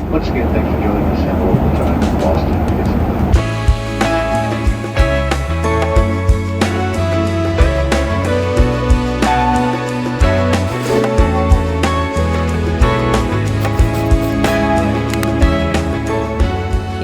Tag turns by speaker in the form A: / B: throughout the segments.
A: Once again, thanks for joining us and all the time in Boston.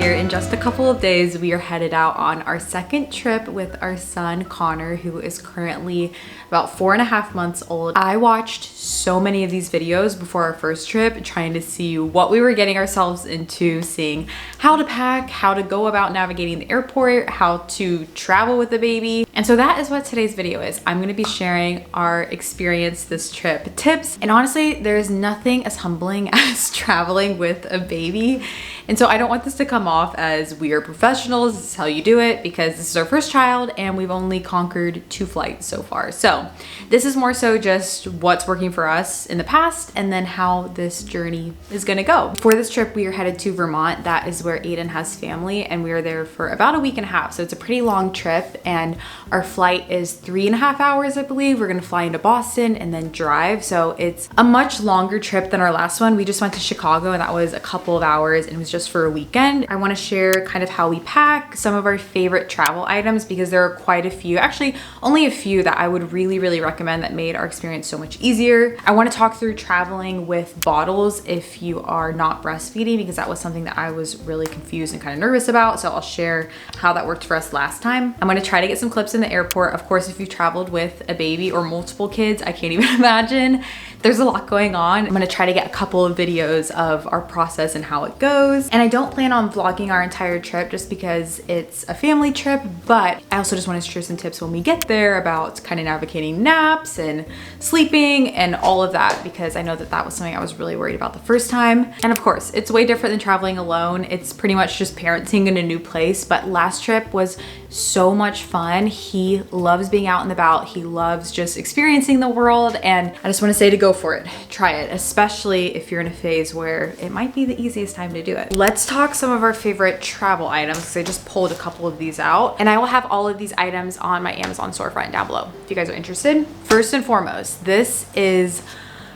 B: In just a couple of days, we are headed out on our second trip with our son Connor, who is currently about 4.5 months old. I watched so many of these videos before our first trip, trying to see what we were getting ourselves into, seeing how to pack, how to go about navigating the airport, how to travel with the baby. And so that is what today's video is. I'm going to be sharing our experience this trip, tips, and honestly, there's nothing as humbling as traveling with a baby. And so I don't want this to come off as we are professionals, this is how you do it, because this is our first child and we've only conquered 2 flights so far. So this is more so just what's working for us in the past and then how this journey is gonna go. For this trip, we are headed to Vermont. That is where Aiden has family, and we are there for about a week and a half. So it's a pretty long trip, and our flight is 3.5 hours, I believe. We're gonna fly into Boston and then drive. So it's a much longer trip than our last one. We just went to Chicago and that was a couple of hours and it was just for a weekend. I want to share kind of how we pack, some of our favorite travel items, because there are quite a few, actually only a few, that I would really recommend that made our experience so much easier. I want to talk through traveling with bottles if you are not breastfeeding, because that was something that I was really confused and kind of nervous about. So I'll share how that worked for us last time. I'm going to try to get some clips in the airport. Of course, if you traveled with a baby or multiple kids, I can't even imagine. There's a lot going on. I'm gonna try to get a couple of videos of our process and how it goes. And I don't plan on vlogging our entire trip just because it's a family trip, but I also just want to share some tips when we get there about kind of navigating naps and sleeping and all of that, because I know that that was something I was really worried about the first time. And of course, it's way different than traveling alone. It's pretty much just parenting in a new place, but last trip was so much fun. He loves being out and about. He loves just experiencing the world, and I just want to say to go for it. Try it, especially if you're in a phase where it might be the easiest time to do it. Let's talk some of our favorite travel items, because I just pulled a couple of these out, and I will have all of these items on my Amazon storefront down below if you guys are interested. First and foremost, this is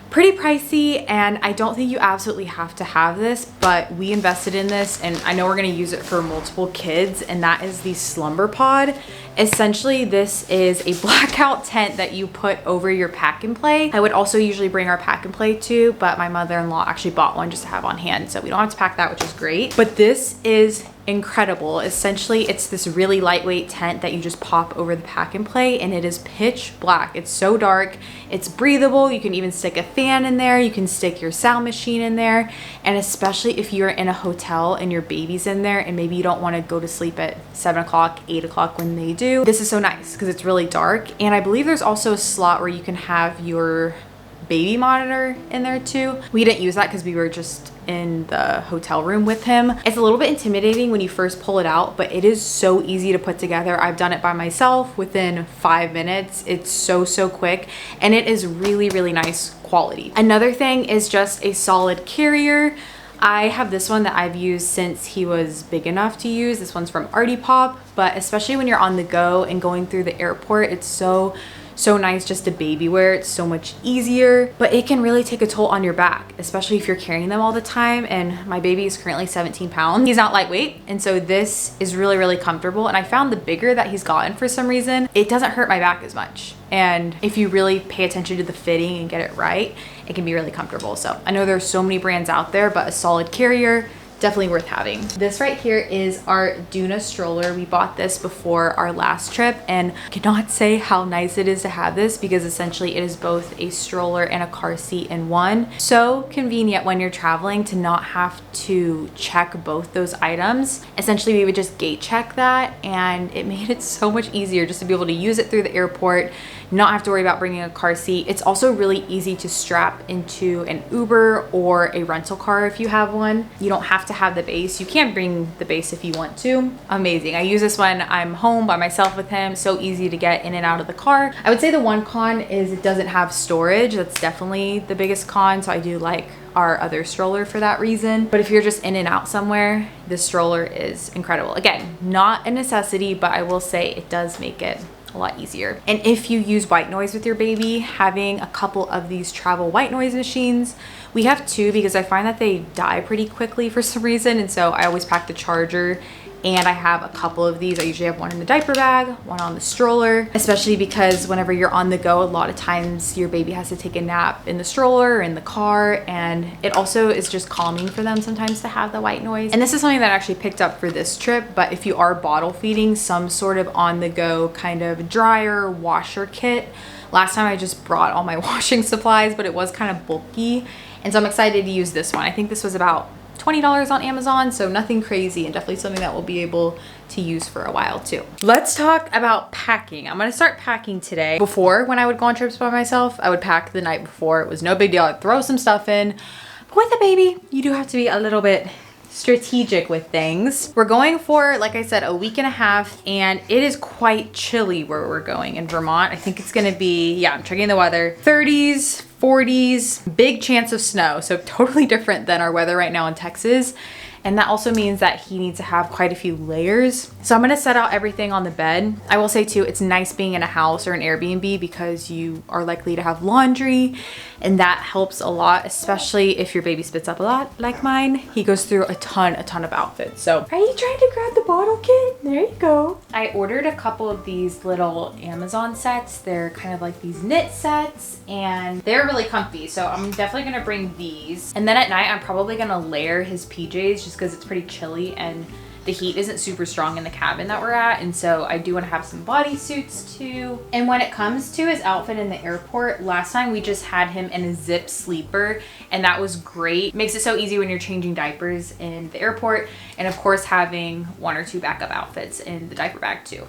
B: pretty pricey, and I don't think you absolutely have to have this, but we invested in this and I know we're going to use it for multiple kids, and that is the Slumber Pod. Essentially, this is a blackout tent that you put over your pack and play. I would also usually bring our pack and play too, but my mother-in-law actually bought one just to have on hand, so we don't have to pack that, which is great. But this is incredible. Essentially, it's this really lightweight tent that you just pop over the pack and play, and it is pitch black. It's so dark, it's breathable. You can even stick a fan in there, you can stick your sound machine in there, and especially if you're in a hotel and your baby's in there and maybe you don't want to go to sleep at 7 o'clock, 8 o'clock when they do, this is so nice because it's really dark. And I believe there's also a slot where you can have your baby monitor in there too. We didn't use that because we were just in the hotel room with him. It's a little bit intimidating when you first pull it out, but it is so easy to put together. I've done it by myself within 5 minutes. It's so quick, and it is really nice quality. Another thing is just a solid carrier. I have this one that I've used since he was big enough to use. This one's from Artie Pop, but especially when you're on the go and going through the airport, it's so nice just to baby wear. It's so much easier, but it can really take a toll on your back, especially if you're carrying them all the time. And my baby is currently 17 pounds. He's not lightweight, and so this is really comfortable. And I found the bigger that he's gotten, for some reason, it doesn't hurt my back as much. And if you really pay attention to the fitting and get it right, it can be really comfortable. So I know there's so many brands out there, but a solid carrier, definitely worth having. This right here is our Duna stroller. We bought this before our last trip, and I cannot say how nice it is to have this, because essentially it is both a stroller and a car seat in one. So convenient when you're traveling to not have to check both those items. Essentially, we would just gate check that, and it made it so much easier just to be able to use it through the airport, not have to worry about bringing a car seat. It's also really easy to strap into an Uber or a rental car if you have one. You don't have to have the base. You can bring the base if you want to. Amazing. I use this when I'm home by myself with him. So easy to get in and out of the car. I would say the one con is it doesn't have storage. That's definitely the biggest con. So I do like our other stroller for that reason. But if you're just in and out somewhere, this stroller is incredible. Again, not a necessity, but I will say it does make it a lot easier. And if you use white noise with your baby, having a couple of these travel white noise machines, we have 2 because I find that they die pretty quickly for some reason, and so I always pack the charger. And I have a couple of these. I usually have one in the diaper bag, one on the stroller, especially because whenever you're on the go, a lot of times your baby has to take a nap in the stroller or in the car. And it also is just calming for them sometimes to have the white noise. And this is something that I actually picked up for this trip. But if you are bottle feeding, some sort of on the go kind of dryer washer kit. Last time I just brought all my washing supplies, but it was kind of bulky. And so I'm excited to use this one. I think this was about $20 on Amazon, so nothing crazy, and definitely something that we'll be able to use for a while too. Let's talk about packing. I'm gonna start packing today. Before, when I would go on trips by myself, I would pack the night before. It was no big deal. I'd throw some stuff in. But with a baby, you do have to be a little bit strategic with things. We're going for, like I said, a week and a half, and it is quite chilly where we're going in Vermont. I think it's gonna be, yeah, I'm checking the weather, 30s, 40s, big chance of snow. So totally different than our weather right now in Texas. And that also means that he needs to have quite a few layers. So I'm gonna set out everything on the bed. I will say too, it's nice being in a house or an Airbnb because you are likely to have laundry, and that helps a lot, especially if your baby spits up a lot like mine. He goes through a ton of outfits. So are you trying to grab the bottle kit? There you go. I ordered a couple of these little Amazon sets. They're kind of like these knit sets, and they're really comfy. So I'm definitely gonna bring these. And then at night, I'm probably gonna layer his PJs just because it's pretty chilly and the heat isn't super strong in the cabin that we're at. And so I do want to have some bodysuits too. And when it comes to his outfit in the airport, last time we just had him in a zip sleeper, and that was great. Makes it so easy when you're changing diapers in the airport. And of course, having 1 or 2 backup outfits in the diaper bag too.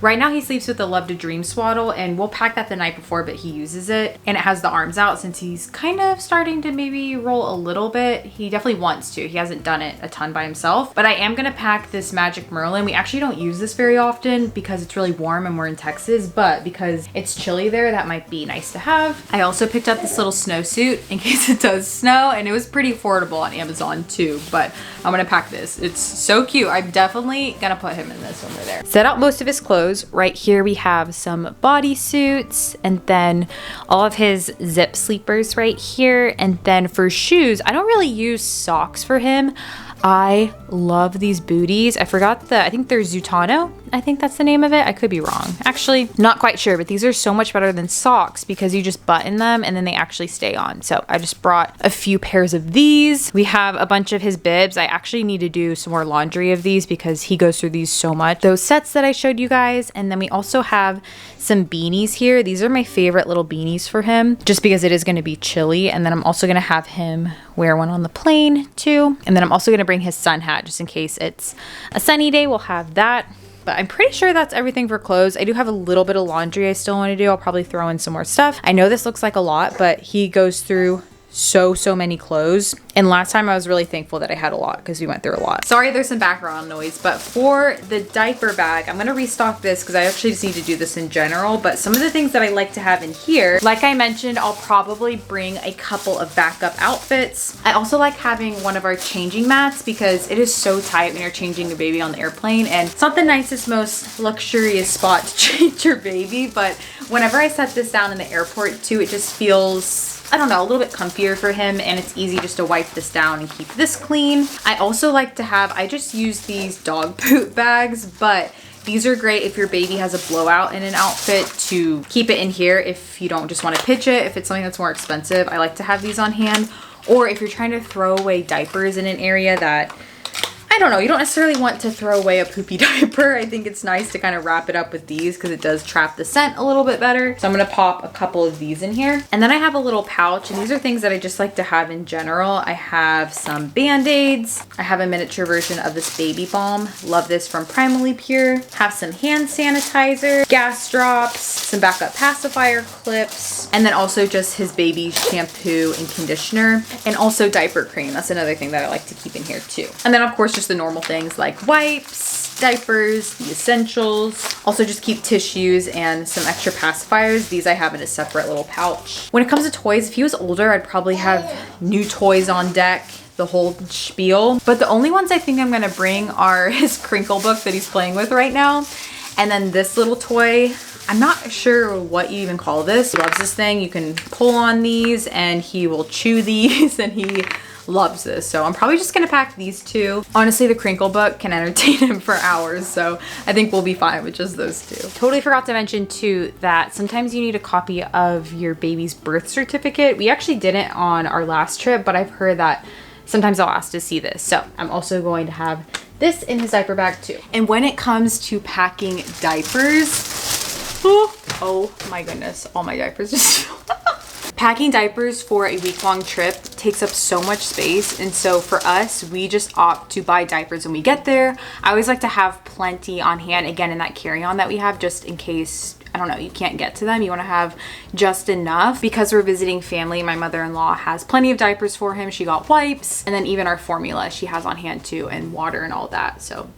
B: Right now he sleeps with the Love to Dream swaddle, and we'll pack that the night before, but he uses it. And it has the arms out since he's kind of starting to maybe roll a little bit. He definitely wants to. He hasn't done it a ton by himself. But I am gonna pack this Magic Merlin. We actually don't use this very often because it's really warm and we're in Texas, but because it's chilly there, that might be nice to have. I also picked up this little snowsuit in case it does snow, and it was pretty affordable on Amazon too, but I'm gonna pack this. It's so cute. I'm definitely gonna put him in this when we're there. Set out most of his clothes. Right here we have some bodysuits, and then all of his zip sleepers right here. And then for shoes, I don't really use socks for him. I love these booties. I forgot I think they're Zutano. I think that's the name of it. I could be wrong. Actually, not quite sure, but these are so much better than socks because you just button them and then they actually stay on. So I just brought a few pairs of these. We have a bunch of his bibs. I actually need to do some more laundry of these because he goes through these so much. Those sets that I showed you guys. And then we also have some beanies here. These are my favorite little beanies for him just because it is going to be chilly. And then I'm also going to have him wear one on the plane too. And then I'm also going to bring his sun hat just in case it's a sunny day. We'll have that. But I'm pretty sure that's everything for clothes. I do have a little bit of laundry I still want to do. I'll probably throw in some more stuff. I know this looks like a lot, but he goes through so many clothes. And last time I was really thankful that I had a lot because we went through a lot. Sorry there's some background noise, but for the diaper bag, I'm gonna restock this because I actually just need to do this in general. But some of the things that I like to have in here, like I mentioned, I'll probably bring a couple of backup outfits. I also like having one of our changing mats because it is so tight when you're changing a baby on the airplane, and it's not the nicest, most luxurious spot to change your baby, but whenever I set this down in the airport too, it just feels, I don't know, a little bit comfier for him, and it's easy just to wipe this down and keep this clean. I also like to have, I just use these dog poop bags, but these are great if your baby has a blowout in an outfit to keep it in here if you don't just want to pitch it. If it's something that's more expensive, I like to have these on hand. Or if you're trying to throw away diapers in an area that, I don't know, you don't necessarily want to throw away a poopy diaper. I think it's nice to kind of wrap it up with these because it does trap the scent a little bit better. So I'm gonna pop a couple of these in here. And then I have a little pouch, and these are things that I just like to have in general. I have some Band-Aids. I have a miniature version of this baby balm. Love this from Primally Pure. Have some hand sanitizer, gas drops, some backup pacifier clips, and then also just his baby shampoo and conditioner, and also diaper cream. That's another thing that I like to keep in here too. And then of course, just the normal things like wipes, diapers, the essentials. Also just keep tissues and some extra pacifiers. These I have in a separate little pouch. When it comes to toys, if he was older, I'd probably have new toys on deck. the whole spiel. But the only ones I think I'm gonna bring are his crinkle book that he's playing with right now. And then this little toy. I'm not sure what you even call this. He loves this thing. You can pull on these and he will chew these and he loves this. So I'm probably just gonna pack these two. Honestly, the crinkle book can entertain him for hours. So I think we'll be fine with just those two. Totally forgot to mention too that sometimes you need a copy of your baby's birth certificate. We actually didn't on our last trip, but I've heard that sometimes they'll ask to see this. So I'm also going to have this in his diaper bag too. And when it comes to packing diapers, oh my goodness, all my diapers just packing diapers for a week-long trip takes up so much space, and so for us, we just opt to buy diapers when we get there. I always like to have plenty on hand, again, in that carry-on that we have, just in case, I don't know, you can't get to them. You want to have just enough. Because we're visiting family, my mother-in-law has plenty of diapers for him. She got wipes, and then even our formula she has on hand too, and water and all that. So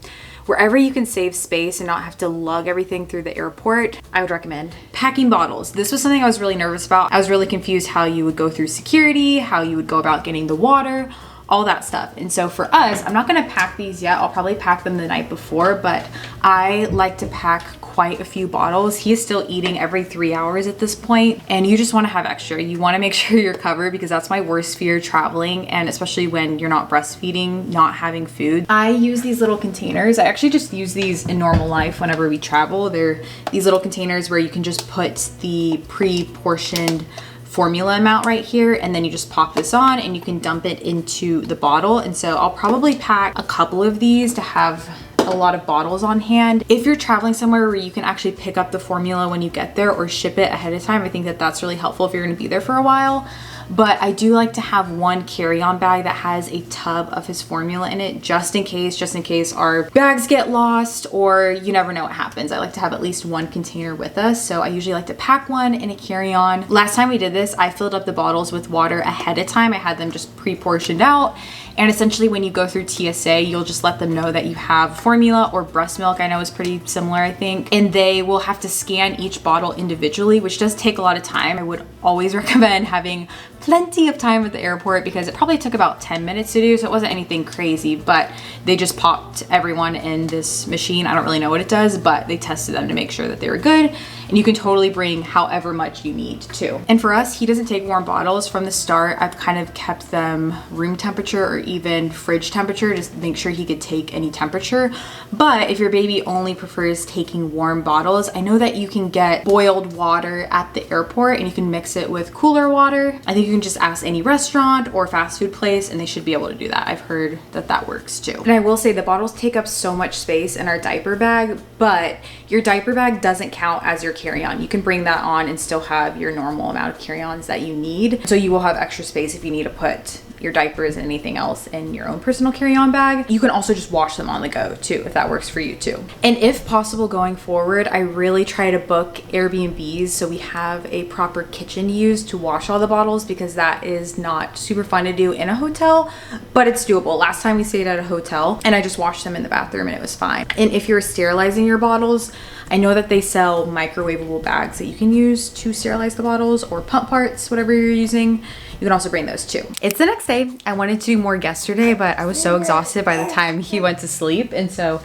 B: wherever you can save space and not have to lug everything through the airport, I would recommend. Packing bottles. This was something I was really nervous about. I was really confused how you would go through security, how you would go about getting the water, all that stuff. And so for us, I'm not gonna pack these yet. I'll probably pack them the night before, but I like to pack quite a few bottles. He is still eating every 3 hours at this point, and you just want to have extra. You want to make sure you're covered, because that's my worst fear traveling, and especially when you're not breastfeeding, not having food. I use these little containers. I actually just use these in normal life whenever we travel. They're these little containers where you can just put the pre-portioned formula amount right here, and then you just pop this on and you can dump it into the bottle. And so I'll probably pack a couple of these to have a lot of bottles on hand. If you're traveling somewhere where you can actually pick up the formula when you get there or ship it ahead of time, I think that that's really helpful if you're going to be there for a while. But I do like to have one carry-on bag that has a tub of his formula in it, just in case our bags get lost, or you never know what happens. I like to have at least one container with us, so I usually like to pack one in a carry-on. Last time we did this, I filled up the bottles with water ahead of time. I had them just pre-portioned out, and essentially when you go through TSA, you'll just let them know that you have formula or breast milk. I know is pretty similar, I think, and they will have to scan each bottle individually, which does take a lot of time. I would always recommend having plenty of time at the airport, because it probably took about 10 minutes to do, so it wasn't anything crazy, but they just popped everyone in this machine. I don't really know what it does, but they tested them to make sure that they were good, and you can totally bring however much you need to. And for us, he doesn't take warm bottles from the start. I've kind of kept them room temperature or even fridge temperature, just to make sure he could take any temperature. But if your baby only prefers taking warm bottles, I know that you can get boiled water at the airport and you can mix it with cooler water. I think you can just ask any restaurant or fast food place and they should be able to do that. I've heard that that works too. And I will say the bottles take up so much space in our diaper bag, but your diaper bag doesn't count as your carry-on. You can bring that on and still have your normal amount of carry-ons that you need. So you will have extra space if you need to put your diapers and anything else in your own personal carry-on bag. You can also just wash them on the go too, if that works for you too. And if possible going forward, I really try to book Airbnbs so we have a proper kitchen used to wash all the bottles, because that is not super fun to do in a hotel, but it's doable. Last time we stayed at a hotel and I just washed them in the bathroom and it was fine. And if you're sterilizing your bottles, I know that they sell microwavable bags that you can use to sterilize the bottles, or pump parts, whatever you're using. You can also bring those too. It's the next day. I wanted to do more yesterday, but I was so exhausted by the time he went to sleep. And so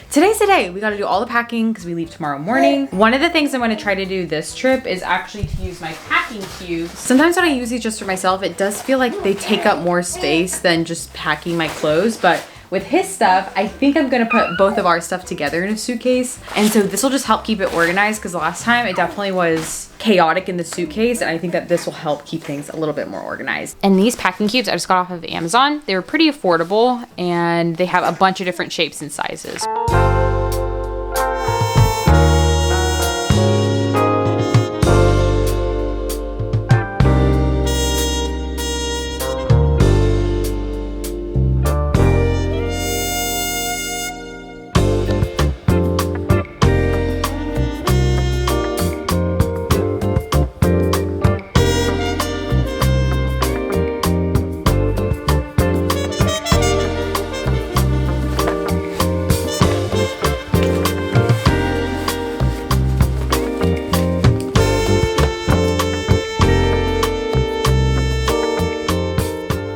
B: today's the day. We got to do all the packing because we leave tomorrow morning. One of the things I'm going to try to do this trip is actually to use my packing cubes. Sometimes when I use these just for myself, it does feel like they take up more space than just packing my clothes. But with his stuff, I think I'm gonna put both of our stuff together in a suitcase. And so this will just help keep it organized, because last time it definitely was chaotic in the suitcase, and I think that this will help keep things a little bit more organized. And these packing cubes I just got off of Amazon. They were pretty affordable, and they have a bunch of different shapes and sizes.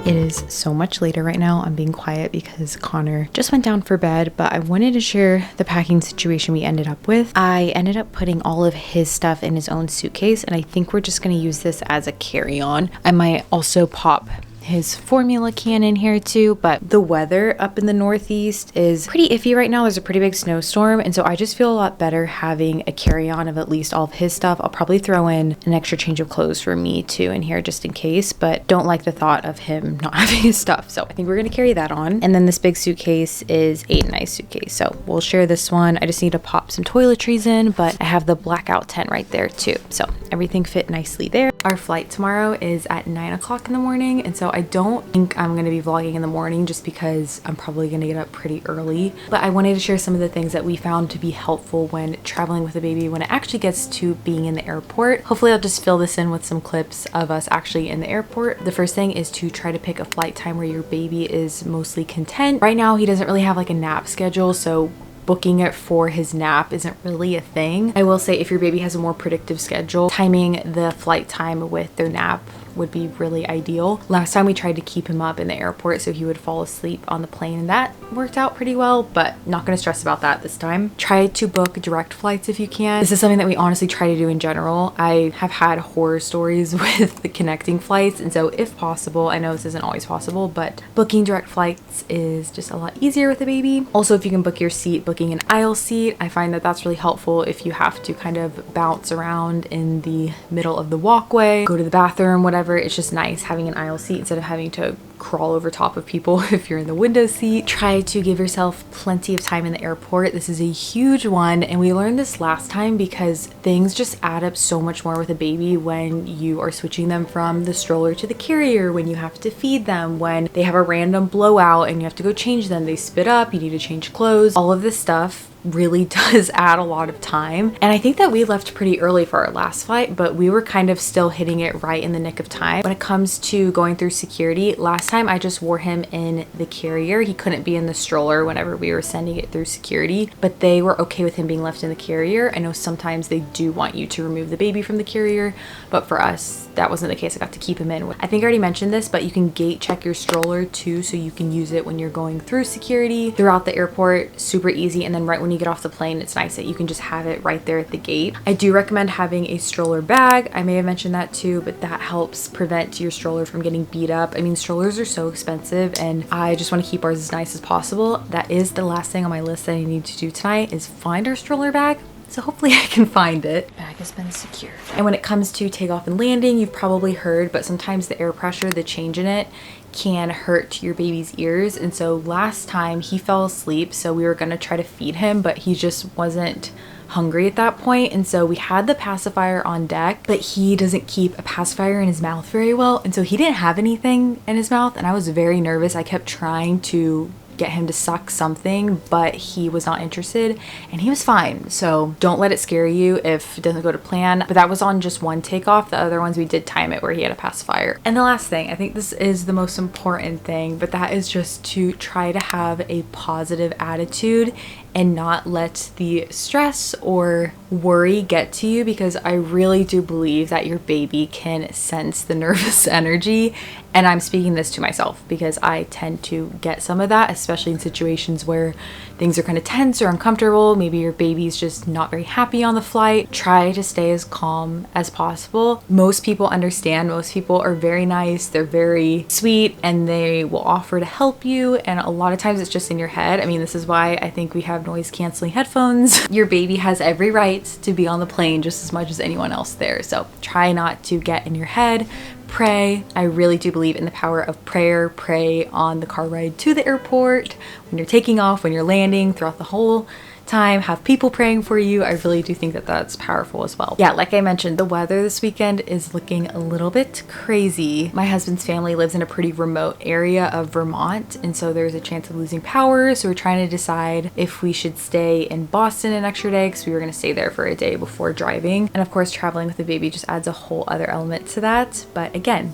B: It is so much later right now. I'm being quiet because Connor just went down for bed, but I wanted to share the packing situation we ended up with. I ended up putting all of his stuff in his own suitcase, and I think we're just going to use this as a carry-on. I might also pop his formula can in here too, but the weather up in the Northeast is pretty iffy right now. There's a pretty big snowstorm, and so I just feel a lot better having a carry-on of at least all of his stuff. I'll probably throw in an extra change of clothes for me too in here just in case, but don't like the thought of him not having his stuff, so I think we're gonna carry that on. And then this big suitcase is a nice suitcase, so we'll share this one. I just need to pop some toiletries in, but I have the blackout tent right there too, so everything fit nicely there. Our flight tomorrow is at 9 o'clock in the morning, and so I don't think I'm going to be vlogging in the morning just because I'm probably going to get up pretty early. But I wanted to share some of the things that we found to be helpful when traveling with a baby when it actually gets to being in the airport. Hopefully I'll just fill this in with some clips of us actually in the airport. The first thing is to try to pick a flight time where your baby is mostly content. Right now he doesn't really have like a nap schedule, so booking it for his nap isn't really a thing. I will say if your baby has a more predictive schedule, timing the flight time with their nap would be really ideal. Last time we tried to keep him up in the airport so he would fall asleep on the plane, and that worked out pretty well, but not going to stress about that this time. Try to book direct flights if you can. This is something that we honestly try to do in general. I have had horror stories with the connecting flights, and so if possible, I know this isn't always possible, but booking direct flights is just a lot easier with a baby. Also, if you can book your seat, booking an aisle seat, I find that that's really helpful if you have to kind of bounce around in the middle of the walkway, go to the bathroom, whatever. It's just nice having an aisle seat instead of having to crawl over top of people if you're in the window seat. Try to give yourself plenty of time in the airport. This is a huge one, and we learned this last time because things just add up so much more with a baby when you are switching them from the stroller to the carrier, when you have to feed them, when they have a random blowout and you have to go change them, they spit up, you need to change clothes. All of this stuff really does add a lot of time. And I think that we left pretty early for our last flight, but we were kind of still hitting it right in the nick of time. When it comes to going through security, last time I just wore him in the carrier. He couldn't be in the stroller whenever we were sending it through security, but they were okay with him being left in the carrier. I know sometimes they do want you to remove the baby from the carrier, but for us, that wasn't the case. I got to keep him in. I think I already mentioned this, but you can gate check your stroller too, so you can use it when you're going through security throughout the airport. Super easy. And then right when you get off the plane, it's nice that you can just have it right there at the gate. I do recommend having a stroller bag. I may have mentioned that too, but that helps prevent your stroller from getting beat up. I mean, strollers are so expensive, and I just want to keep ours as nice as possible. That is the last thing on my list that I need to do tonight, is find our stroller bag. So hopefully I can find it. Bag has been secured. And when it comes to takeoff and landing, you've probably heard, but sometimes the air pressure, the change in it, can hurt your baby's ears. And so last time he fell asleep, so we were gonna try to feed him, but he just wasn't hungry at that point. And so we had the pacifier on deck, but he doesn't keep a pacifier in his mouth very well. And so he didn't have anything in his mouth, and I was very nervous. I kept trying to get him to suck something, but he was not interested, and he was fine. So don't let it scare you if it doesn't go to plan. But that was on just one takeoff. The other ones we did time it where he had a pacifier. And the last thing, I think this is the most important thing, but that is just to try to have a positive attitude and not let the stress or worry get to you, because I really do believe that your baby can sense the nervous energy. And I'm speaking this to myself because I tend to get some of that, especially in situations where things are kind of tense or uncomfortable. Maybe your baby's just not very happy on the flight. Try to stay as calm as possible. Most people understand. Most people are very nice. They're very sweet, and they will offer to help you. And a lot of times it's just in your head. I mean, this is why I think we have noise canceling headphones. Your baby has every right to be on the plane just as much as anyone else there. So try not to get in your head. Pray. I really do believe in the power of prayer. Pray on the car ride to the airport, when you're taking off, when you're landing, throughout the whole time. Have people praying for you. I really do think that that's powerful as well. Yeah, like I mentioned, the weather this weekend is looking a little bit crazy. My husband's family lives in a pretty remote area of Vermont, and so there's a chance of losing power. So we're trying to decide if we should stay in Boston an extra day, because we were going to stay there for a day before driving. And of course, traveling with a baby just adds a whole other element to that. But again,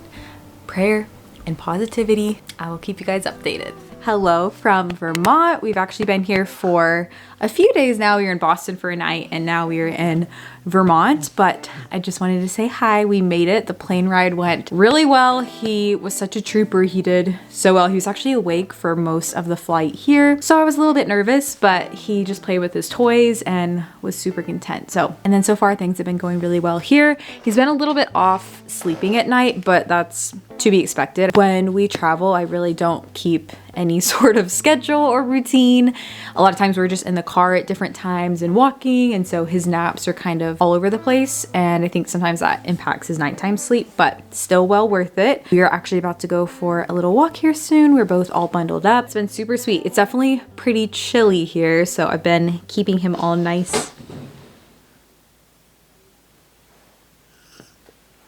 B: prayer and positivity. I will keep you guys updated. Hello from Vermont. We've actually been here for a few days now. We were in Boston for a night, and now we are in Vermont, but I just wanted to say hi. We made it. The plane ride went really well. He was such a trooper. He did so well. He was actually awake for most of the flight here, so I was a little bit nervous, but he just played with his toys and was super content. And then so far things have been going really well here. He's been a little bit off sleeping at night, but that's to be expected. When we travel, I really don't keep any sort of schedule or routine. A lot of times we're just in the car at different times and walking, and so his naps are kind of all over the place, and I think sometimes that impacts his nighttime sleep, but still well worth it. We are actually about to go for a little walk here soon. We're both all bundled up. It's been super sweet. It's definitely pretty chilly here, so I've been keeping him all nice.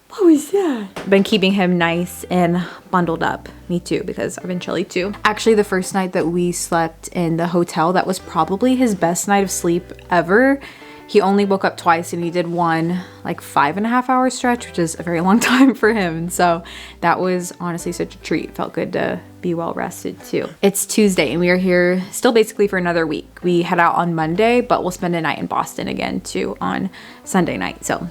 B: What was that? I've been keeping him nice and bundled up. Me too, because I've been chilly too. Actually, the first night that we slept in the hotel, that was probably his best night of sleep ever. He only woke up twice, and he did one like 5.5 hour stretch, which is a very long time for him. And so that was honestly such a treat. It felt good to be well rested too. It's Tuesday and we are here still basically for another week. We head out on Monday, but we'll spend a night in Boston again too on Sunday night. So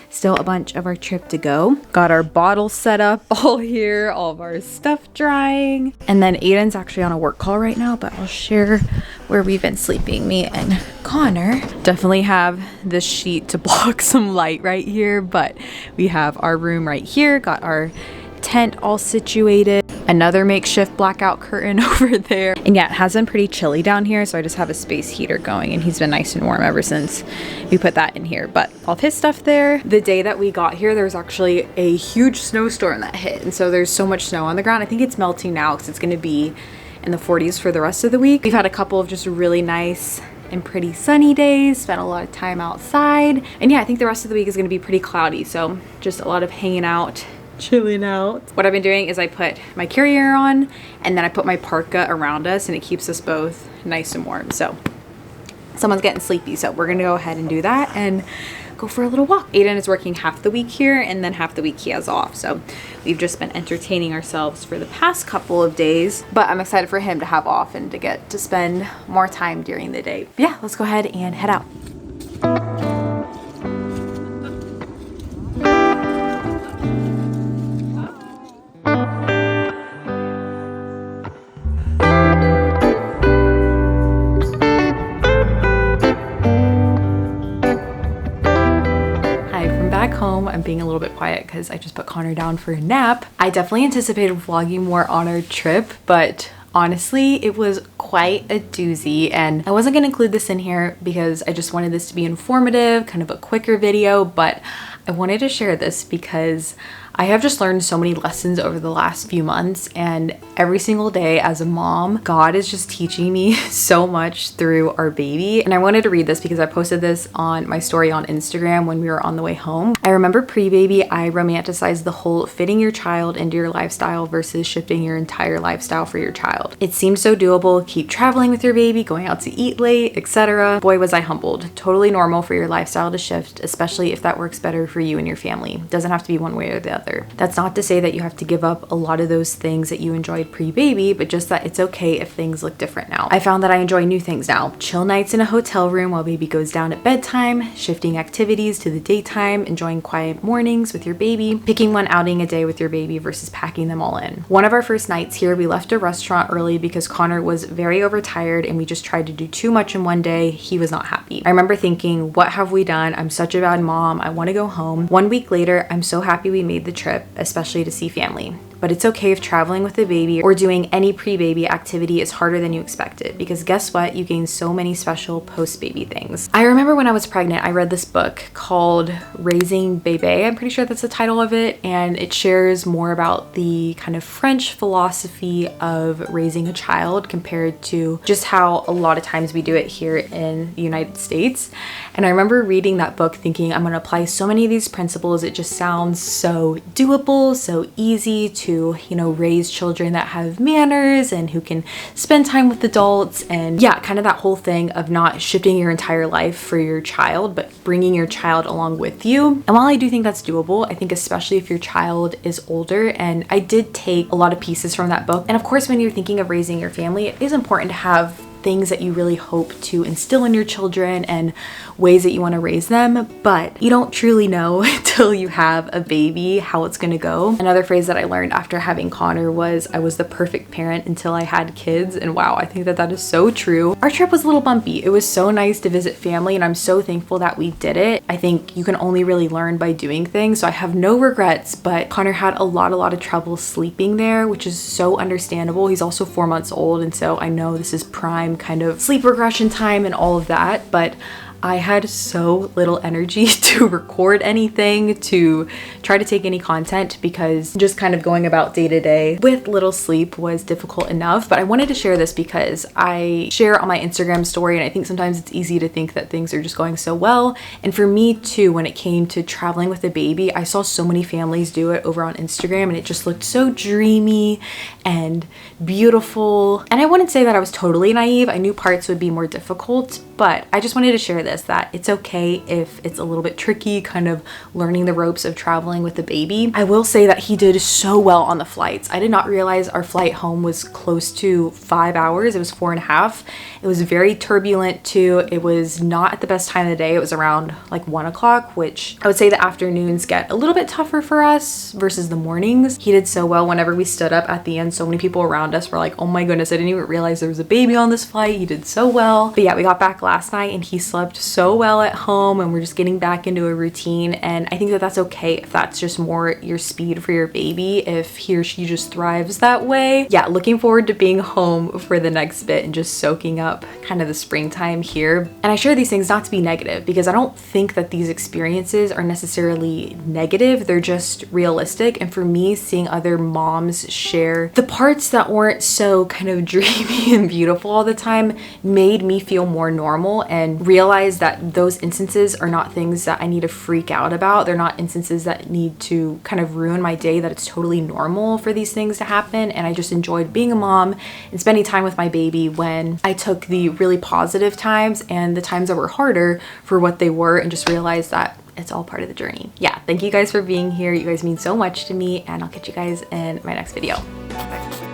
B: still a bunch of our trip to go. Got our bottles set up all here, all of our stuff drying. And then Aiden's actually on a work call right now, but I'll share where we've been sleeping, me and Connor. Definitely have this sheet to block some light right here, but we have our room right here, got our tent all situated, another makeshift blackout curtain over there. And yeah, it has been pretty chilly down here, so I just have a space heater going, and he's been nice and warm ever since we put that in here. But all of his stuff there. The day that we got here, there was actually a huge snowstorm that hit, and so there's so much snow on the ground. I think it's melting now because it's going to be in the 40s for the rest of the week. We've had a couple of just really nice and pretty sunny days, spent a lot of time outside, and yeah, I think the rest of the week is going to be pretty cloudy, so just a lot of hanging out, chilling out. What I've been doing is I put my carrier on, and then I put my parka around us, and it keeps us both nice and warm. So someone's getting sleepy, so we're gonna go ahead and do that and go for a little walk. Aiden is working half the week here, and then half the week he has off, so we've just been entertaining ourselves for the past couple of days, but I'm excited for him to have off and to get to spend more time during the day. But yeah, let's go ahead and head out. Home. I'm being a little bit quiet because I just put Connor down for a nap. I definitely anticipated vlogging more on our trip, but honestly, it was quite a doozy, and I wasn't going to include this in here because I just wanted this to be informative, kind of a quicker video, but I wanted to share this because I have just learned so many lessons over the last few months, and every single day as a mom, God is just teaching me so much through our baby. And I wanted to read this because I posted this on my story on Instagram when we were on the way home. I remember pre-baby, I romanticized the whole fitting your child into your lifestyle versus shifting your entire lifestyle for your child. It seemed so doable, keep traveling with your baby, going out to eat late, etc. Boy, was I humbled. Totally normal for your lifestyle to shift, especially if that works better for you and your family. Doesn't have to be one way or the other. That's not to say that you have to give up a lot of those things that you enjoyed pre-baby, but just that it's okay if things look different now. I found that I enjoy new things now. Chill nights in a hotel room while baby goes down at bedtime, shifting activities to the daytime, enjoying quiet mornings with your baby, picking one outing a day with your baby versus packing them all in. One of our first nights here, we left a restaurant early because Connor was very overtired and we just tried to do too much in one day. He was not happy. I remember thinking, what have we done? I'm such a bad mom. I want to go home. 1 week later, I'm so happy we made the trip, especially to see family. But it's okay if traveling with a baby or doing any pre-baby activity is harder than you expected, because guess what? You gain so many special post-baby things. I remember when I was pregnant, I read this book called Raising Bébé. I'm pretty sure that's the title of it, and it shares more about the kind of French philosophy of raising a child compared to just how a lot of times we do it here in the United States. And I remember reading that book thinking, I'm going to apply so many of these principles. It just sounds so doable, so easy to, you know, raise children that have manners and who can spend time with adults, and yeah, kind of that whole thing of not shifting your entire life for your child, but bringing your child along with you. And while I do think that's doable, I think especially if your child is older, and I did take a lot of pieces from that book. And of course, when you're thinking of raising your family, it is important to have things that you really hope to instill in your children and ways that you want to raise them, but you don't truly know until you have a baby how it's going to go. Another phrase that I learned after having Connor was I was the perfect parent until I had kids, and wow, I think that that is so true. Our trip was a little bumpy. It was so nice to visit family, and I'm so thankful that we did it. I think you can only really learn by doing things, so I have no regrets, but Connor had a lot of trouble sleeping there, which is so understandable. He's also 4 months old, and so I know this is prime kind of sleep regression time and all of that, but I had so little energy to record anything, to try to take any content, because just kind of going about day to day with little sleep was difficult enough. But I wanted to share this because I share on my Instagram story, and I think sometimes it's easy to think that things are just going so well. And for me too, when it came to traveling with a baby, I saw so many families do it over on Instagram, and it just looked so dreamy and beautiful. And I wouldn't say that I was totally naive. I knew parts would be more difficult, but I just wanted to share this, that it's okay if it's a little bit tricky, kind of learning the ropes of traveling with a baby. I will say that he did so well on the flights. I did not realize our flight home was close to 5 hours. It was 4.5. It was very turbulent too. It was not at the best time of the day. It was around like 1 o'clock, which I would say the afternoons get a little bit tougher for us versus the mornings. He did so well. Whenever we stood up at the end, so many people around us were like, oh my goodness, I didn't even realize there was a baby on this flight. He did so well. But yeah, we got back last night and he slept so well at home, and we're just getting back into a routine. And I think that that's okay if that's just more your speed for your baby, if he or she just thrives that way. Yeah, looking forward to being home for the next bit and just soaking up kind of the springtime here. And I share these things not to be negative, because I don't think that these experiences are necessarily negative. They're just realistic. And for me, seeing other moms share the parts that weren't so kind of dreamy and beautiful all the time made me feel more normal, and realize that those instances are not things that I need to freak out about. They're not instances that need to kind of ruin my day, that it's totally normal for these things to happen. And I just enjoyed being a mom and spending time with my baby when I took the really positive times and the times that were harder for what they were, and just realized that it's all part of the journey. Yeah, thank you guys for being here. You guys mean so much to me, and I'll catch you guys in my next video. Bye.